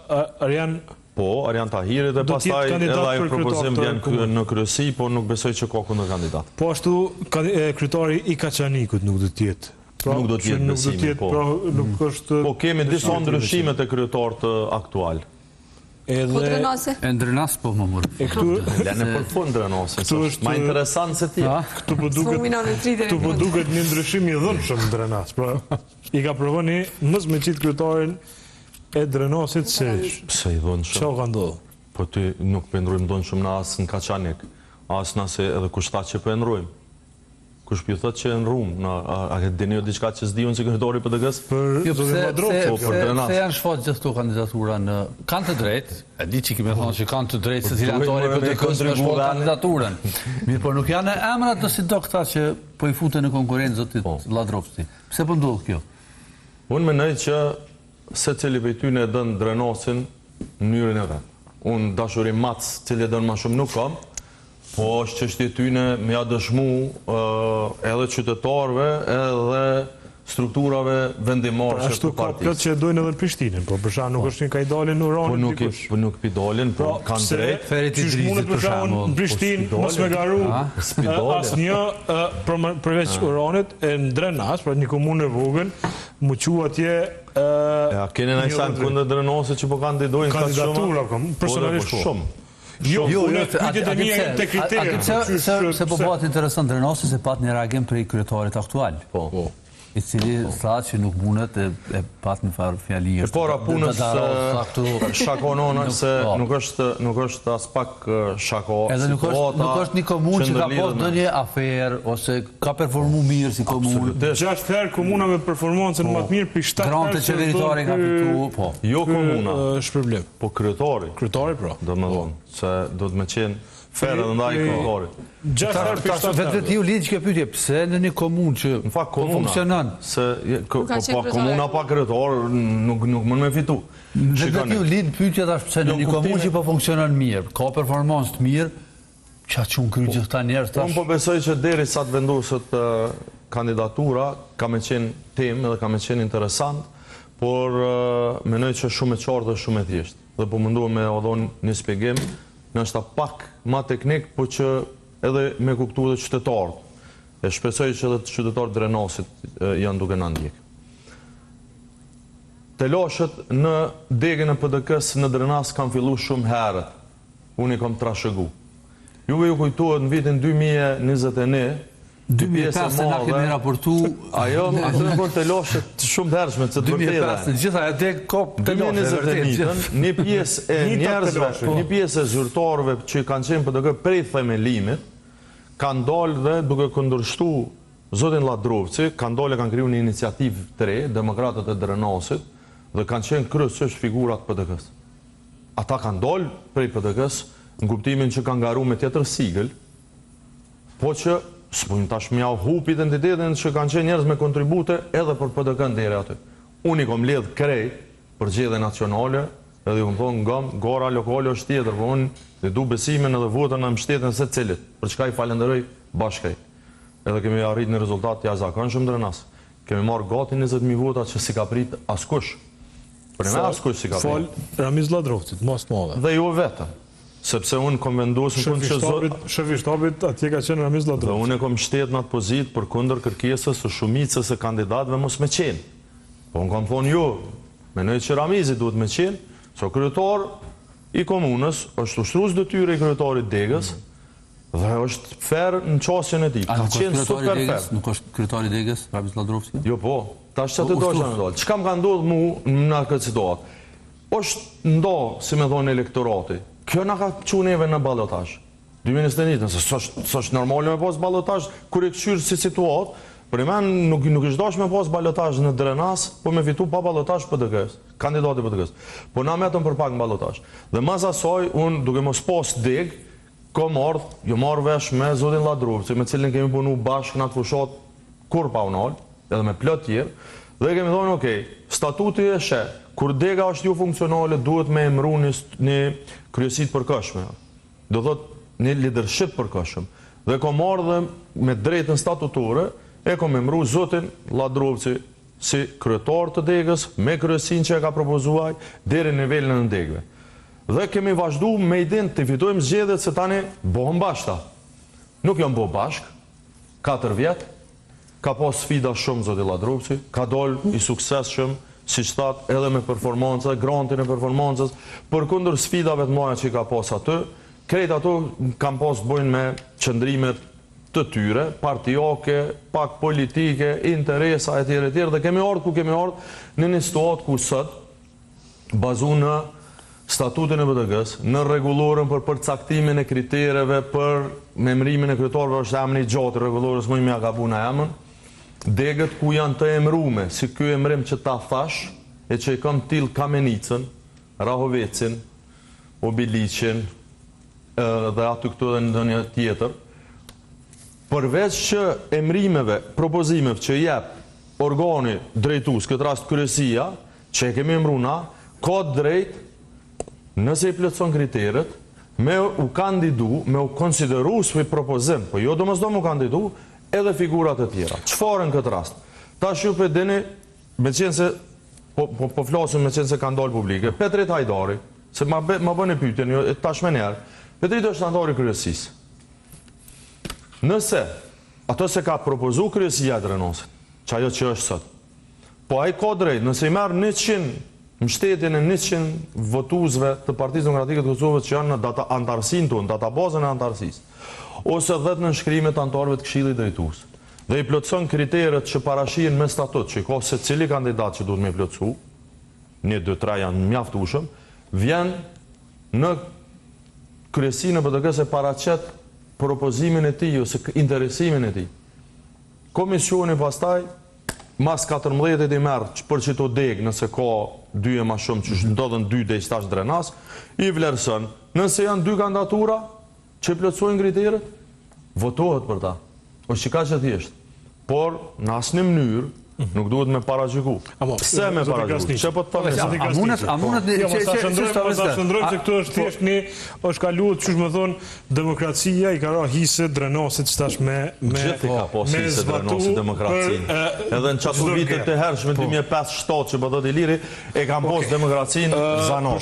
Arjan... Po, Arjan Tahiri dhe pastaj edhe ajo propozim vjen në kryesi, po nuk besoj që ka kundër kandidat. Po ashtu, kryetari i Kaçanikut nuk do të jetë. Nuk do të jetë besimi, po. Po kemi disa ndryshime të kryetarët aktual. Po Drenasi? E Drenas po më mërë. Lene për fund Drenasi, ma interesant se ti. Këtu po duket një ndryshim i dhënshëm Drenas. I ka provon një mës me qitë kryetarin e Drenasit Serish. Pse i dhënshëm? Qa ka ndodhë? Po ti nuk pëndrujmë dhënshëm në asë në Kaçanik, asë nëse edhe kushtat që pëndrujmë. Kush për thot që në rrumë, a këtë dini o diçka që s'di unë që kryetari PDK-s? Se janë shfaq gjithë kandidatura në... Kanë të drejtë, e di që kime thonë që kanë të drejtë se zilantari PDK-s me shfaq kandidaturën. Mirë, por nuk janë emrat të si do këta që po i fute në konkurencë zotit Ladrovski. Pse po ndodhë kjo? Unë menoj që se cili për ty në e dënë Drenasin në njërën e vetë. Unë dashurim matës cili e dënë ma shumë nuk kam, po është që është tyne me ja dëshmu edhe qytetarve edhe strukturave vendimarë që të partisë. Ashtu ka plët që e dojnë edhe në Prishtinën, po përsa nuk është një ka i dalin në Uranit dikush. Po nuk pi dalin, po kanë drejt. Qysh mundet përsa në Prishtinë, mos me garu asë një përveç Uranit e në Drenas, pra një komunë e vogël, mu qua atje... Ja, keni në isajnë kundër Drenasit që po kandidojnë ka shumë? Kandidatura, personalisht shumë. Jo, pyetjet e mia te kriteret. Se po bëhet interesant Drenasi se pat një reagim prej kryetarit aktual. Po. I cili tha që nuk mundet e pat një farë fjali. E para punës shakonona se nuk është as pak shako. Edhe nuk është një komunë që ka posë në një aferë, ose ka performu mirë si komunë. 6 herë komuna me performancën më të mirë, për 7 herë... Grante qeveritari ka fitu, po. Jo komuna. është problem. Po kryetari. Kryetari, pra. Do më thonë, se do të me qenë ferë dhe ndaj kryetari. 6 herë për 7 herë. Vetë ju lidhë që ke pytje, pse në një komunë që funksionan? Po komuna pa kryetar nuk mund me fitu. Vetë ju lidhë pytje tash pse në një komunë që po funksionan mirë, ka performansë të mirë, që atë që unë kryjë gjithë ta njerës tash... Unë po besoj që deri sa të vendosët kandidatura, ka me qenë temë edhe ka me qenë interesant, por menoj që shumë e qartë dhe shumë e thjeshtë. Dhe po mundohem me odhon një spjegim, në është pak ma teknik, po që edhe me kuptu dhe qytetarët. E shpresoj që edhe qytetarët Drenasit janë duke në ndjek. Telashet në degën e PDK-s në Drenas kanë fillu shumë herët. Unë i kam trashëgu. Juve ju kujtuat në vitin 2021, 2005 se na kemi raportu... Ajo, atë në bërë telashet shumë hershme, që të vërtedhe. 2005, gjitha e dek kop telashet. Një pjesë e njerëzve, një pjesë e zyrtarëve që kanë qenë PDK prej themelimit, kanë dalë dhe duke kundërshtu zotin Ladrovci, kanë dalë e kanë kriju një iniciativë të re, Demokratët e Drenasit, dhe kanë qenë kryesisht figurat PDK-s. Ata kanë dalë prej PDK-s, në kuptimin që kanë garu me tjetër sigël, po që s'pojnë tash mja hup identitetin që kanë qenë njerëz me kontribute edhe për PDK-n deri aty. Unë i kom ledh krejt për gjede nacionale, edhe i kom thonë nga gara lokale është tjetër, për unë i du besimin edhe votën në mështetën se cilit, për çka i falenderoj bashkaj. Edhe kemi arrit një rezultat jashtëzakonshëm Drenas. Kemi marrë gati 20.000 vota që si ka prit askush. Për me askush si ka prit. Fol Ramiz Ladrovcit, mos të madhe. Dhe jo vetëm. Sepse unë kom vendosur që Shefi shtabit atje ka qenë Ramiz Ladrovci. Dhe unë kom shtet në atë pozitë për kundër kërkesës së shumicës e kandidatëve mos me qenë. Po unë kom thonë jo, menoj që Ramizi duhet me qenë, so kryetar i komunës është ushtrues detyre i kryetarit Degës dhe është fer në qasjen e tij. Ka qenë super fer. Nuk është kryetari Degës, Ramiz Ladrovci? Jo po, tash çfarë do të thonë? Çka më ka ndodhur mua në këtë situatë? Është ndo, si më thonë elektorati. Kjo nga ka quneve në balotazh. 2021, nëse s'është normale me pas balotazh, kur e këshyrë si situatë, për i men nuk ishtë dash me pas balotazh në Drenas, po me fitu pa balotazh PDK-s, kandidati PDK-s. Po na metëm për pak në balotazh. Dhe mas asaj, unë duke mos pas deg, jo marrë vesh me zotin Ladrovci, me cilin kemi punu bashkë në atë fushat kur pa unal, edhe me plot tjerë, dhe kemi thonë, okej, statuti e she, kur dega është ju funksionale, duhet me emru një kryesit përkëshme. Do thot një leadership përkëshme. Dhe kom marrë dhe me drejtën statutore, e kom emru zotin Ladrovci si kryetar të degës, me kryesin që e ka propozuaj, deri në nivelin e degëve. Dhe kemi vazhdu me identifikojmë zgjedhjet se tani bohën bashkëta. Nuk janë bohë bashkë, 4 vjetë, ka pas sfida shumë zoti Ladrovci, ka dollë i sukses shumë, si shtat edhe me performancë, grantin e performancës, përkundër sfidave të mëdha që ka pas aty, krejt ato kam pas të bojnë me qëndrimet të tyre, partijake, pak politike, interesa, etj. Dhe kemi ardhur ku kemi ardhur në një situatë ku sot, bazu në statutin e BDG-s, në rregullorën për përcaktimin e kritereve për memrimin e kryetarëve, është emri i gjatë i rregullorës, më mja gabu na emën, degët ku janë të emrume, si ky emrim që ta thash, e që i kam till Kamenicën, Rahovecin, Obilicin, dhe aty këtu dhe në një tjetër, përveç që emrimeve, propozimeve që jep organi drejtues, këtë rast kryesia, që e kemi emru na, ka drejt, nëse i plotëson kriteret, me u kandidu, me u konsideru së propozim, po jo domosdoshmë u kandidu, edhe figurat e tjera. Çfarë në këtë rast? Ta ju për dini, me qenë se, po flasim me qenë se ka ndalë publike, Petrit Hajdari, se ma bëni pyetjen, tashmë njerë, Petrit është antari kryesisë. Nëse, ato se ka propozu kryesia e Drenosit, që ajo që është sot, po ai ka drejt, nëse i merr 100 mbështetjen e 100 votuesve të Partisë Demokratike të Kosovës që janë në antarësinë tonë, databazën e antarësisë, ose 10 nënshkrimet të antarëve të Këshillit Drejtues, dhe i plotëson kriteret që parashihen me statut, që ka secili kandidat që duhet me plotësu, 1, 2, 3 janë mjaftueshëm, vjen në kryesinë e BDG-s e paraqet propozimin e tij ose interesimin e tij. Komisioni pastaj mas 14 i merr për çito deg, nëse ka 2 e më shumë që ndodhen 2 deri tash Drenas, i vlerëson. Nëse janë 2 kandidatura që plotësojnë kriteret, votohet për ta. Është që ka që thjesht. Por në asnjë mënyrë nuk duhet me paragjyku. Pse me paragjyku? Çe po të thonë? A mundet sa shëndrojmë se këtu është thjesht është kaluar, çu më thon, demokracia i ka ra hise Drenosit çtash me gjithë ka pas hise Drenosit demokracinë. Edhe në çato vitet të hershme 2005-7 që BDD Iliri e kanë pas demokracinë zanor.